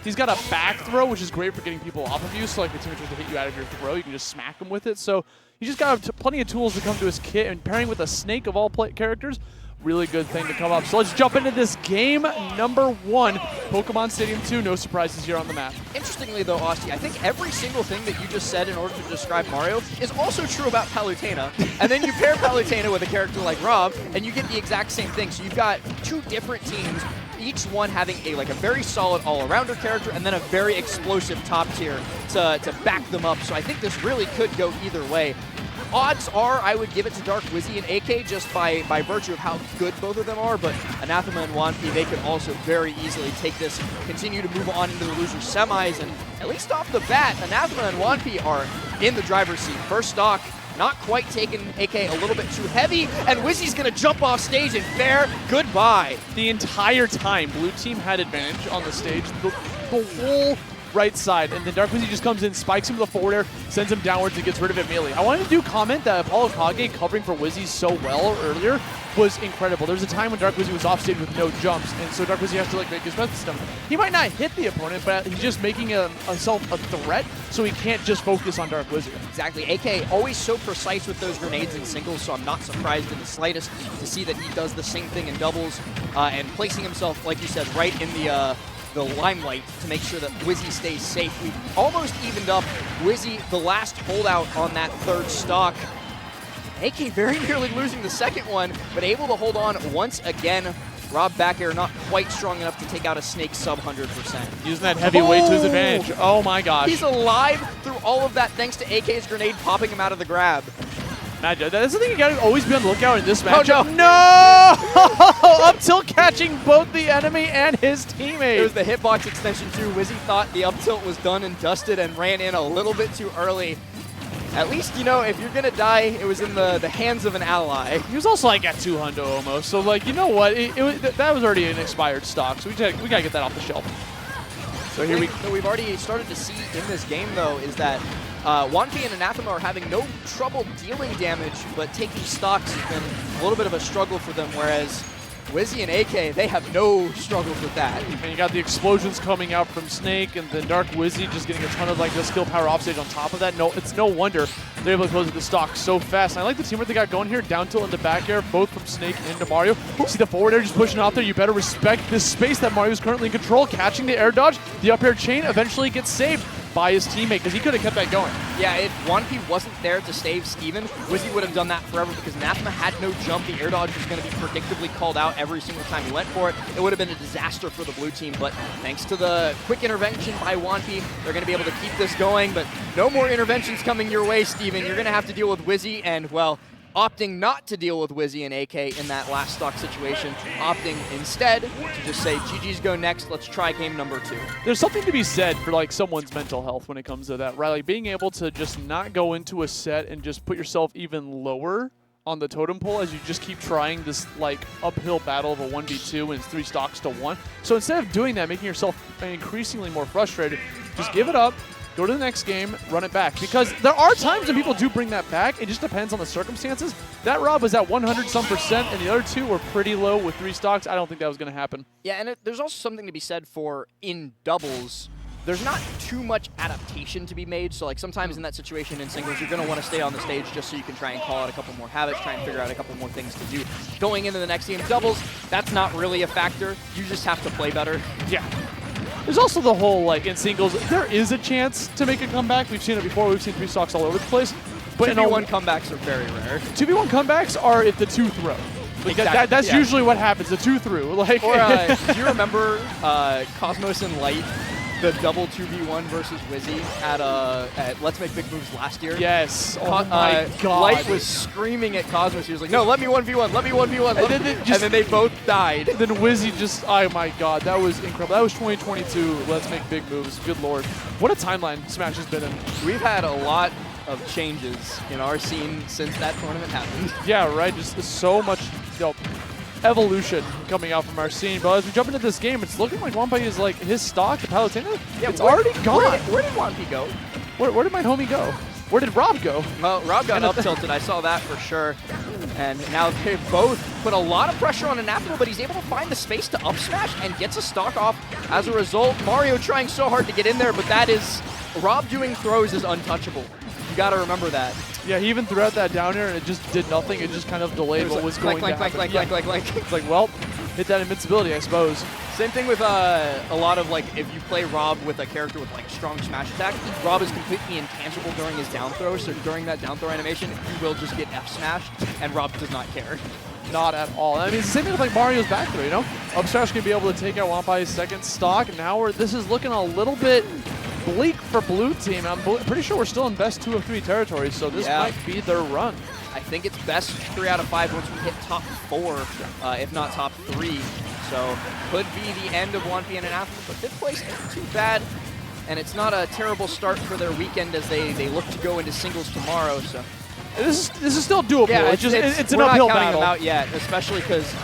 He's got a back throw, which is great for getting people off of you. So like the teammate tries to hit you out of your throw, you can just smack him with it. So he's just got plenty of tools to come to his kit, and pairing with a Snake of all characters, really good thing to come up. So let's jump into this game number 1, Pokemon Stadium 2. No surprises here on the map. Interestingly though, Austin, I think every single thing that you just said in order to describe Mario is also true about Palutena. And then you pair Palutena with a character like Rob, and you get the exact same thing. So you've got 2 different teams, each one having a very solid all-arounder character and then a very explosive top tier to back them up. So I think this really could go either way. Odds are I would give it to Dark Wizzy and AK just by virtue of how good both of them are, but Anathema and Juanpi, they could also very easily take this, continue to move on into the loser semis, and at least off the bat, Anathema and Juanpi are in the driver's seat. First stock, not quite taking AK a little bit too heavy, and Wizzy's gonna jump off stage and fair goodbye. The entire time, blue team had advantage on the stage. The whole right side, and then Dark Wizzy just comes in, spikes him to the forward air, sends him downwards, and gets rid of it immediately. I wanted to comment that ApolloKage covering for Wizzy so well earlier was incredible. There was a time when Dark Wizzy was off stage with no jumps, and so Dark Wizzy has to make his best system. He might not hit the opponent, but he's just making himself a threat, so he can't just focus on Dark Wizzy. Exactly. AK always so precise with those grenades in singles, so I'm not surprised in the slightest to see that he does the same thing in doubles, and placing himself, like you said, right in the limelight to make sure that Wizzy stays safe. We've almost evened up. Wizzy, the last holdout on that third stock. AK very nearly losing the second one, but able to hold on once again. Rob back air not quite strong enough to take out a Snake sub 100%. Using that heavy weight to his advantage. Oh my gosh. He's alive through all of that thanks to AK's grenade popping him out of the grab. That's the thing, you gotta always be on the lookout in this match. Oh, no! Up tilt catching both the enemy and his teammate. It was the hitbox extension too. Wizzy thought the up tilt was done and dusted and ran in a little bit too early. At least, you know, if you're gonna die, it was in the hands of an ally. He was also like at 200 almost, so like, you know what? That was already an expired stock, so we gotta get that off the shelf. So here we've already started to see in this game though is that Juanpi and Anathema are having no trouble dealing damage, but taking stocks has been a little bit of a struggle for them, whereas Wizzy and AK, they have no struggles with that. And you got the explosions coming out from Snake, and then Dark Wizzy just getting a ton of like the skill power offstage on top of that. No, it's no wonder they're able to close the stock so fast. And I like the teamwork they got going here, down tilt into back air, both from Snake into Mario. See the forward air just pushing out there. You better respect this space that Mario's currently in control, catching the air dodge. The up air chain eventually gets saved by his teammate, because he could have kept that going. Yeah, if Juanpi wasn't there to save Steven, Wizzy would have done that forever because Anathema had no jump. The air dodge was going to be predictably called out every single time he went for it. It would have been a disaster for the blue team, but thanks to the quick intervention by Juanpi, they're going to be able to keep this going, but no more interventions coming your way, Steven. You're going to have to deal with Wizzy, and, well, opting not to deal with Wizzy and AK in that last stock situation, opting instead to just say, GG's go next, let's try game number 2. There's something to be said for like someone's mental health when it comes to that, right? Like being able to just not go into a set and just put yourself even lower on the totem pole as you just keep trying this like uphill battle of a 1v2 and it's 3 stocks to 1. So instead of doing that, making yourself increasingly more frustrated, just give it up. Go to the next game, run it back. Because there are times when people do bring that back. It just depends on the circumstances. That Rob was at 100-some%, and the other 2 were pretty low with 3 stocks. I don't think that was going to happen. Yeah, and there's also something to be said for in doubles. There's not too much adaptation to be made. So like sometimes in that situation in singles, you're going to want to stay on the stage just so you can try and call out a couple more habits, try and figure out a couple more things to do. Going into the next game, doubles, that's not really a factor. You just have to play better. Yeah. There's also the whole, like, in singles, there is a chance to make a comeback. We've seen it before. We've seen 3 stocks all over the place. But 2v1 comebacks are very rare. 2v1 comebacks are if the 2 throw. Like exactly. That's usually what happens, the 2 through. Like, or, do you remember Cosmos and Light, the double 2v1 versus Wizzy at Let's Make Big Moves last year? Yes. Oh my God. Light was screaming at Cosmos. He was like, no, let me 1v1, let me 1v1. And then they both died. Then Wizzy just, oh my God, that was incredible. That was 2022, Let's Make Big Moves. Good Lord. What a timeline Smash has been in. We've had a lot of changes in our scene since that tournament happened. Yeah, right. Just so much, evolution coming out from our scene. But as we jump into this game, it's looking like Juanpi is like his stock, the Palutena. Yeah, it's already gone. Where did Juanpi go? Where did my homie go? Where did Rob go? Well, Rob got up tilted. I saw that for sure. And now they both put a lot of pressure on Anathema, but he's able to find the space to up smash and gets a stock off. As a result, Mario trying so hard to get in there, but that is, Rob doing throws is untouchable. You got to remember that. Yeah, he even threw out that down air and it just did nothing. It just kind of delayed what was going to happen. It's like, well, hit that invincibility, I suppose. Same thing with a lot of, like, if you play Rob with a character with, like, strong smash attack, Rob is completely intangible during his down throw, so during that down throw animation, you will just get F-smashed, and Rob does not care. Not at all. I mean, it's the same thing with, like, Mario's back throw, you know? Upsmash can be able to take out Juanpi's second stock, and now this is looking a little bit bleak for blue team. I'm pretty sure we're still in best 2 of 3 territories, so this might be their run. I think it's best 3 out of 5 once we hit top 4, if not top 3. So could be the end of Juanpi and Anathema, but 5th place ain't too bad. And it's not a terrible start for their weekend as they look to go into singles tomorrow. So this is still doable. Yeah, it's an uphill battle. We're not counting them out yet, especially because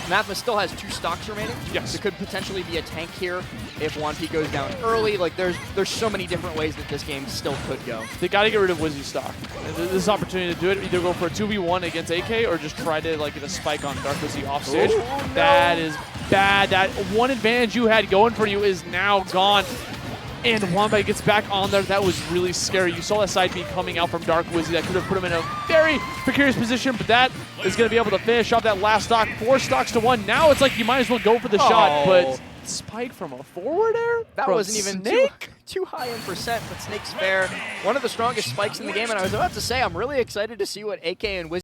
Anathema still has 2 stocks remaining. Yes. There could potentially be a tank here if Juanpi goes down early. Like there's so many different ways that this game still could go. They got to get rid of Wizzy stock. This is opportunity to do it. Either go for a 2v1 against AK or just try to like get a spike on Dark Wizzy off stage. Oh, no. That is bad. That one advantage you had going for you is now gone. And Juanpi gets back on there. That was really scary. You saw that side B coming out from Dark Wizzy. That could have put him in a very precarious position, but that is going to be able to finish off that last stock. 4 stocks to 1. Now it's like you might as well go for the shot, but spike from a forward air? That wasn't even too high in percent, but Snake's fair. One of the strongest spikes in the game, and I was about to say, I'm really excited to see what AK and Wizzy